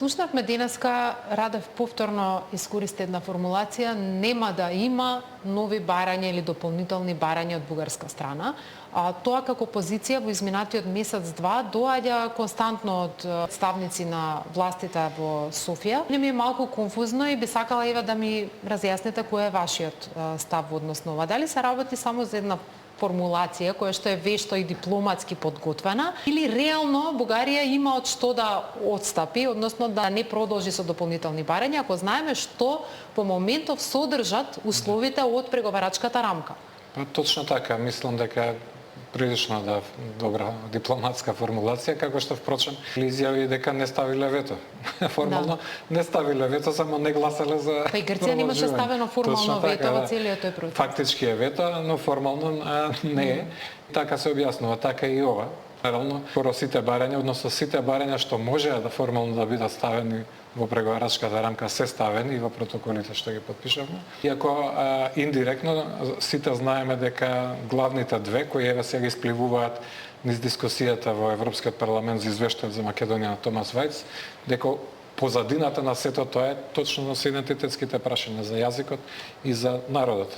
Слушнавме денеска, Радев повторно искористи една формулација, нема да има нови барања или дополнителни барања од бугарска страна. Тоа како позиција во изминатиот месец-два доаѓа константно од представници на властите во Софија. Не ми е малку конфузно и би сакала Ева да ми разјасните кој е вашиот став во однос на ова. Дали се работи само за една формулација која што е вешто и дипломатски подготвена, или реално Бугарија има од што да отстапи, односно да не продолжи со дополнителни барања, ако знаеме што по моментов содржат условите од преговарачката рамка? Точно така, мислам дека прилично добра дипломатска формулација, како што впрочем изјави дека не ставиле вето. Формално не ставиле вето, само не гласале за Па и Грција немаше ставено формално вето во целиот тој процес. Фактички е вето, но формално не е. Така се објаснува, така и ова. Реално, скоро сите барања, односно сите барања што можеа да формално да бидат ставени во преговарачката рамка се ставени и во протоколите што ги подпишавме. Иако индиректно сите знаеме дека главните две кои еве сега испливуваат низ дискусијата во Европскиот парламент за извештајот за Македонија на Томас Вајц, дека позадината на сето тоа е точно со идентитетските прашања за јазикот и за народот.